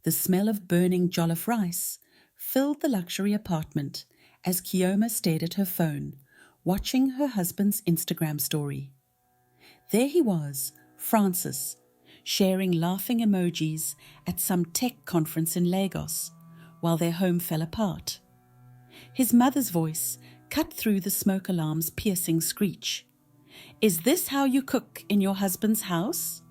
The smell of burning jollof rice filled the luxury apartment as Kioma stared at her phone, watching her husband's Instagram story. There he was, Francis, sharing laughing emojis at some tech conference in Lagos, while their home fell apart. His mother's voice cut through the smoke alarm's piercing screech. "Is this how you cook in your husband's house?"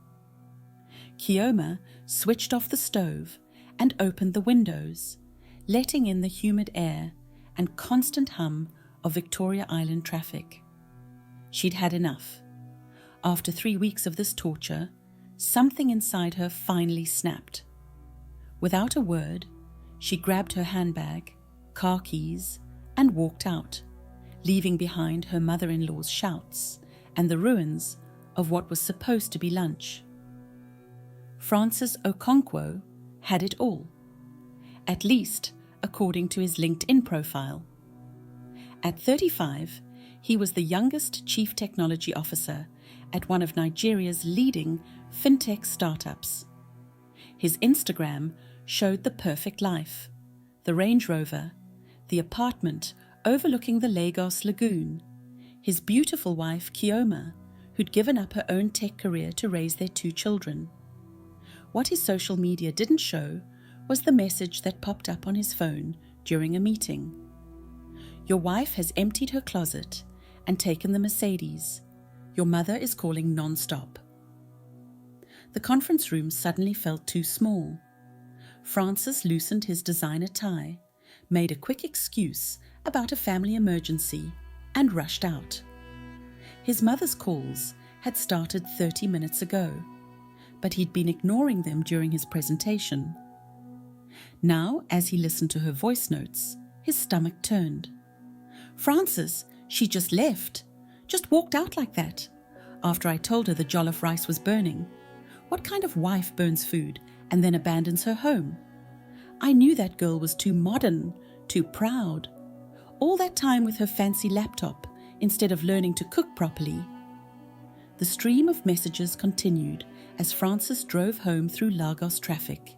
Kioma switched off the stove and opened the windows, letting in the humid air and constant hum of Victoria Island traffic. She'd had enough. After 3 weeks of this torture, something inside her finally snapped. Without a word, she grabbed her handbag, car keys, and walked out, leaving behind her mother-in-law's shouts and the ruins of what was supposed to be lunch. Francis Okonkwo had it all, at least according to his LinkedIn profile. At 35, he was the youngest chief technology officer at one of Nigeria's leading fintech startups. His Instagram showed the perfect life: the Range Rover, the apartment overlooking the Lagos Lagoon, his beautiful wife Kioma, who'd given up her own tech career to raise their 2 children. What his social media didn't show was the message that popped up on his phone during a meeting. "Your wife has emptied her closet and taken the Mercedes. Your mother is calling non-stop." The conference room suddenly felt too small. Francis loosened his designer tie, made a quick excuse about a family emergency, and rushed out. His mother's calls had started 30 minutes ago, but he'd been ignoring them during his presentation. Now, as he listened to her voice notes, his stomach turned. "Francis, she just left. Just walked out like that, after I told her the jollof rice was burning. What kind of wife burns food and then abandons her home? I knew that girl was too modern, too proud. All that time with her fancy laptop instead of learning to cook properly." The stream of messages continued as Francis drove home through Lagos traffic,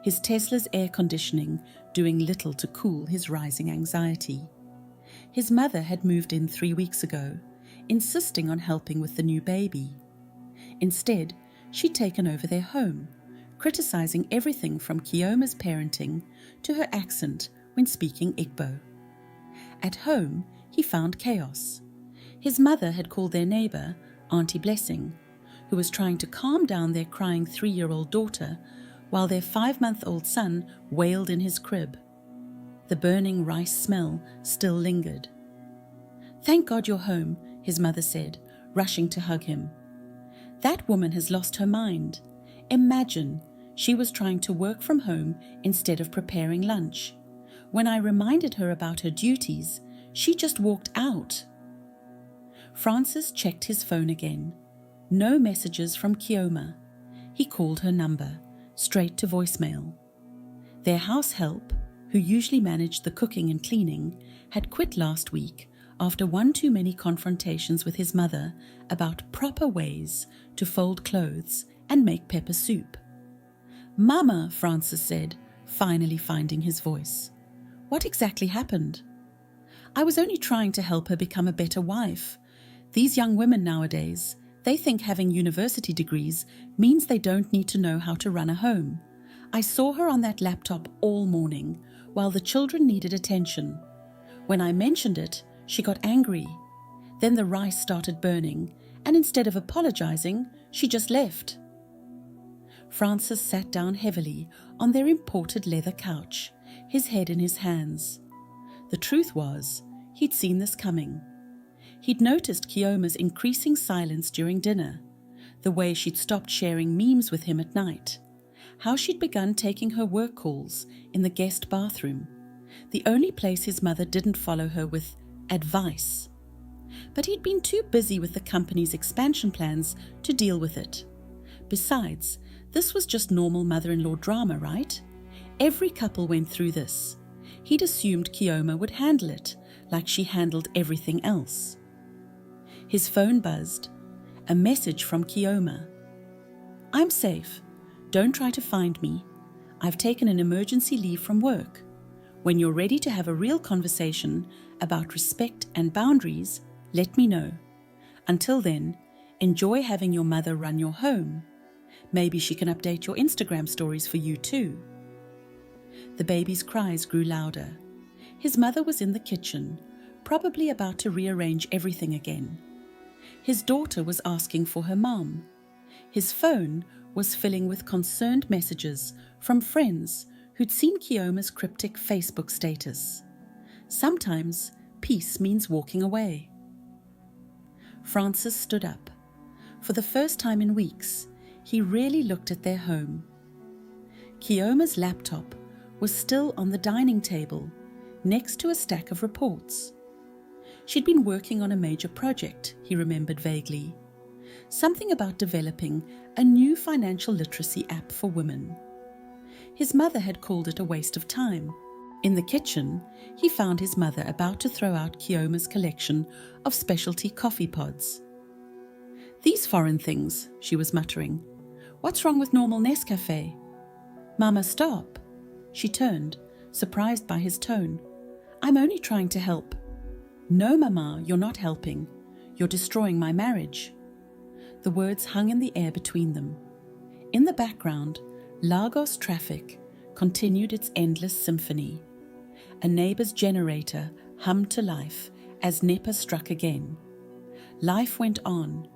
his Tesla's air conditioning doing little to cool his rising anxiety. His mother had moved in 3 weeks ago, insisting on helping with the new baby. Instead, she'd taken over their home, criticizing everything from Kioma's parenting to her accent when speaking Igbo. At home, he found chaos. His mother had called their neighbor, Auntie Blessing, who was trying to calm down their crying 3-year-old daughter while their 5-month-old son wailed in his crib. The burning rice smell still lingered. "Thank God you're home," his mother said, rushing to hug him. "That woman has lost her mind. Imagine, she was trying to work from home instead of preparing lunch. When I reminded her about her duties, she just walked out." Francis checked his phone again. No messages from Kioma. He called her number, straight to voicemail. Their house help, who usually managed the cooking and cleaning, had quit last week after one too many confrontations with his mother about proper ways to fold clothes and make pepper soup. "Mama," Francis said, finally finding his voice. "What exactly happened?" "I was only trying to help her become a better wife. These young women nowadays, they think having university degrees means they don't need to know how to run a home. I saw her on that laptop all morning while the children needed attention. When I mentioned it, she got angry. Then the rice started burning, and instead of apologizing, she just left." Francis sat down heavily on their imported leather couch, his head in his hands. The truth was, he'd seen this coming. He'd noticed Kioma's increasing silence during dinner, the way she'd stopped sharing memes with him at night, how she'd begun taking her work calls in the guest bathroom, the only place his mother didn't follow her with advice. But he'd been too busy with the company's expansion plans to deal with it. Besides, this was just normal mother-in-law drama, right? Every couple went through this. He'd assumed Kioma would handle it, like she handled everything else. His phone buzzed. A message from Kioma. "I'm safe. Don't try to find me. I've taken an emergency leave from work. When you're ready to have a real conversation about respect and boundaries, let me know. Until then, enjoy having your mother run your home. Maybe she can update your Instagram stories for you too. The baby's cries grew louder. His mother was in the kitchen, probably about to rearrange everything again. His daughter was asking for her mom. His phone was filling with concerned messages from friends who'd seen Keoma's cryptic Facebook status. Sometimes peace means walking away. Francis stood up. For the first time in weeks, he really looked at their home. Keoma's laptop was still on the dining table, next to a stack of reports. She'd been working on a major project, he remembered vaguely. Something about developing a new financial literacy app for women. His mother had called it a waste of time. In the kitchen, he found his mother about to throw out Keoma's collection of specialty coffee pods. "These foreign things," she was muttering. "What's wrong with normal Nescafe?" "Mama, stop." She turned, surprised by his tone. "I'm only trying to help." "No, Mama, you're not helping. You're destroying my marriage." The words hung in the air between them. In the background, Lagos traffic continued its endless symphony. A neighbor's generator hummed to life as NEPA struck again. Life went on,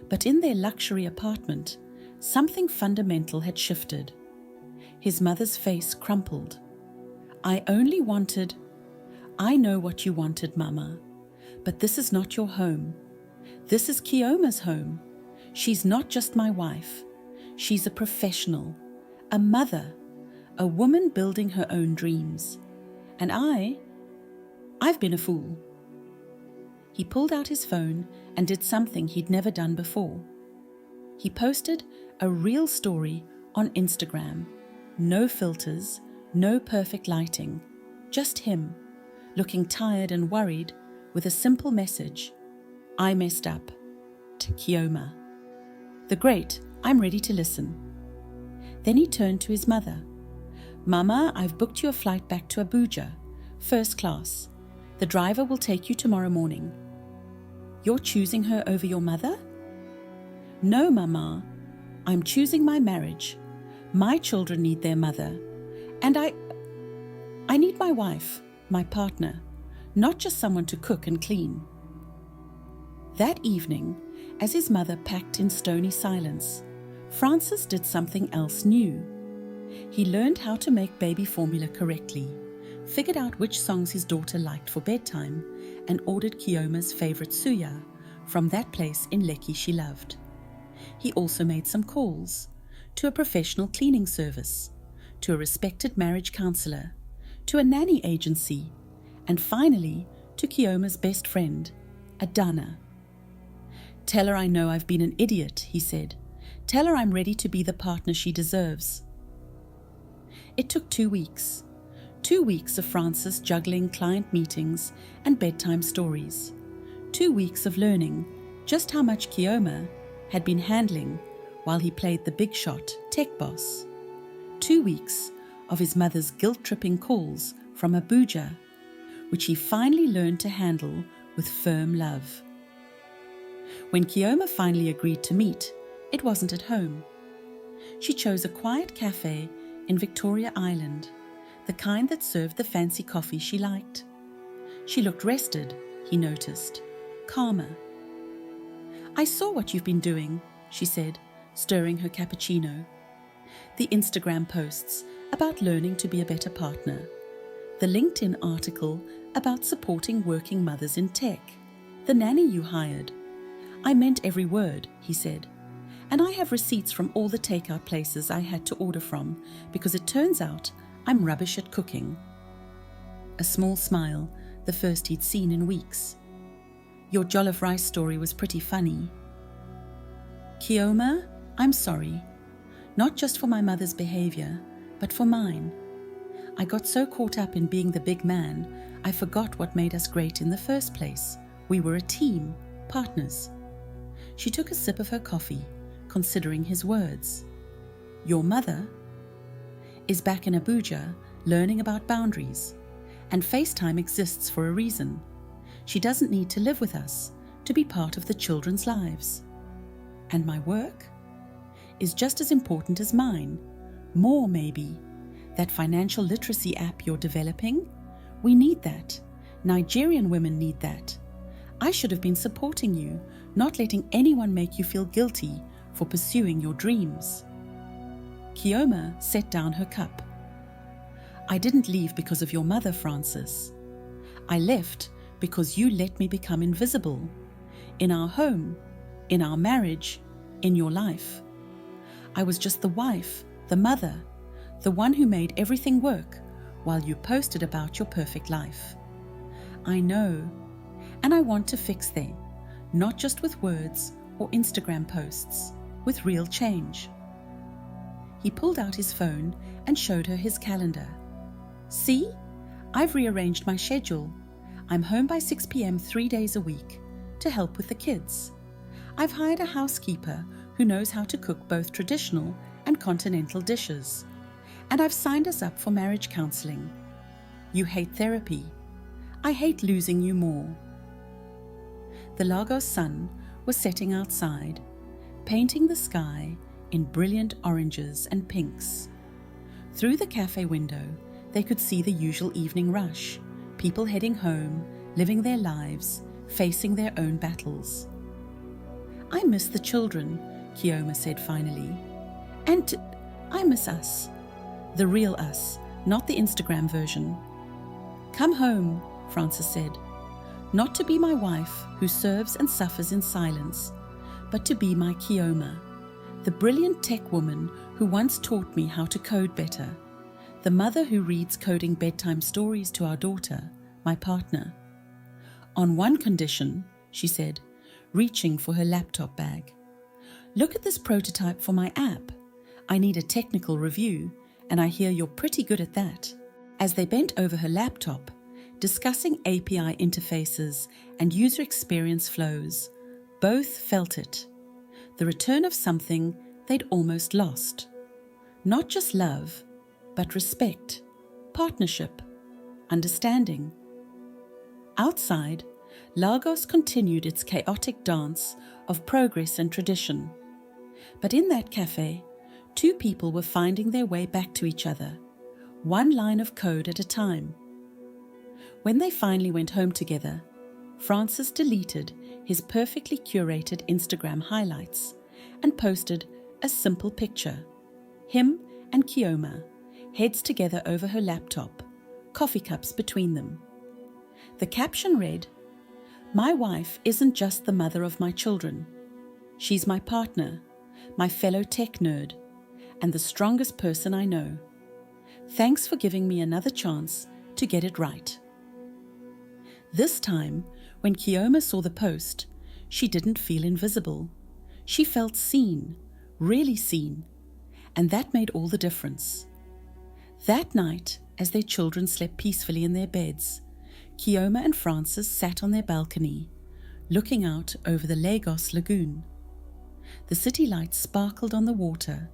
but in their luxury apartment, something fundamental had shifted. His mother's face crumpled. "I only wanted—" "I know what you wanted, Mama, but this is not your home. This is Keoma's home. She's not just my wife. She's a professional, a mother, a woman building her own dreams. And I've been a fool." He pulled out his phone and did something he'd never done before. He posted a real story on Instagram. No filters, no perfect lighting, just him, looking tired and worried, with a simple message: "I messed up. To Keoma." "The great, I'm ready to listen." Then he turned to his mother. "Mama, I've booked you a flight back to Abuja, first class. The driver will take you tomorrow morning." "You're choosing her over your mother?" "No, Mama. I'm choosing my marriage. My children need their mother. And I need my wife, my partner, not just someone to cook and clean." That evening, as his mother packed in stony silence, Francis did something else new. He learned how to make baby formula correctly, figured out which songs his daughter liked for bedtime, and ordered Keoma's favorite suya from that place in Lekki she loved. He also made some calls to a professional cleaning service, to a respected marriage counselor, to a nanny agency, and finally to Keoma's best friend, Adana. "Tell her I know I've been an idiot," he said. "Tell her I'm ready to be the partner she deserves." It took 2 weeks. 2 weeks of Francis juggling client meetings and bedtime stories. 2 weeks of learning just how much Keoma had been handling while he played the big shot tech boss. 2 weeks of his mother's guilt-tripping calls from Abuja, which he finally learned to handle with firm love. When Keoma finally agreed to meet, it wasn't at home. She chose a quiet cafe in Victoria Island, the kind that served the fancy coffee she liked. She looked rested, he noticed, calmer. "I saw what you've been doing," she said, stirring her cappuccino. "The Instagram posts about learning to be a better partner, the LinkedIn article about supporting working mothers in tech, the nanny you hired. I meant every word," he said. "And I have receipts from all the takeout places I had to order from, because it turns out I'm rubbish at cooking." A small smile, the first he'd seen in weeks. "Your jollof rice story was pretty funny." "Keoma, I'm sorry. Not just for my mother's behavior, but for mine. I got so caught up in being the big man, I forgot what made us great in the first place. We were a team, partners." She took a sip of her coffee, considering his words. "Your mother?" is back in Abuja learning about boundaries, and FaceTime exists for a reason. She doesn't need to live with us to be part of the children's lives. And my work is just as important as mine, more maybe. That financial literacy app you're developing, we need that. Nigerian women need that. I should have been supporting you, not letting anyone make you feel guilty for pursuing your dreams. Kioma set down her cup. I didn't leave because of your mother, Francis. I left because you let me become invisible. In our home, in our marriage, in your life. I was just the wife, the mother, the one who made everything work while you posted about your perfect life. I know, and I want to fix them, not just with words or Instagram posts, with real change. He pulled out his phone and showed her his calendar. See, I've rearranged my schedule. I'm home by 6 p.m. 3 days a week to help with the kids. I've hired a housekeeper who knows how to cook both traditional and continental dishes. And I've signed us up for marriage counseling. You hate therapy. I hate losing you more. The Lagos sun was setting outside, painting the sky in brilliant oranges and pinks. Through the cafe window, they could see the usual evening rush, people heading home, living their lives, facing their own battles. I miss the children, Kioma said finally. And I miss us. The real us, not the Instagram version. Come home, Francis said. Not to be my wife who serves and suffers in silence, but to be my Kioma, the brilliant tech woman who once taught me how to code better, the mother who reads coding bedtime stories to our daughter, my partner. On one condition, she said, reaching for her laptop bag. Look at this prototype for my app. I need a technical review, and I hear you're pretty good at that. As they bent over her laptop, discussing API interfaces and user experience flows, both felt it. The return of something they'd almost lost. Not just love, but respect, partnership, understanding. Outside, Lagos continued its chaotic dance of progress and tradition. But in that cafe, two people were finding their way back to each other, one line of code at a time. When they finally went home together, Francis deleted his perfectly curated Instagram highlights and posted a simple picture, him and Kioma, heads together over her laptop, coffee cups between them. The caption read, "My wife isn't just the mother of my children. She's my partner, my fellow tech nerd, and the strongest person I know. Thanks for giving me another chance to get it right." This time, when Kioma saw the post, she didn't feel invisible. She felt seen, really seen, and that made all the difference. That night, as their children slept peacefully in their beds, Kioma and Francis sat on their balcony, looking out over the Lagos lagoon. The city lights sparkled on the water,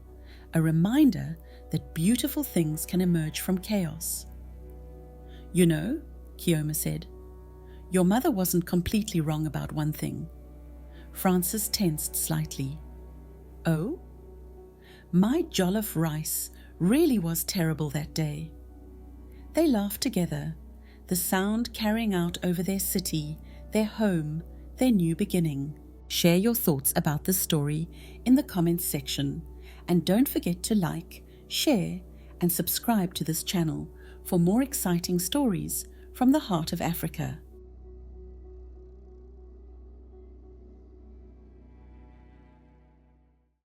a reminder that beautiful things can emerge from chaos. "You know," Kioma said, "your mother wasn't completely wrong about one thing." Francis tensed slightly. "Oh?" "My jollof rice really was terrible that day." They laughed together, the sound carrying out over their city, their home, their new beginning. Share your thoughts about this story in the comments section, and don't forget to like, share, and subscribe to this channel for more exciting stories from the heart of Africa.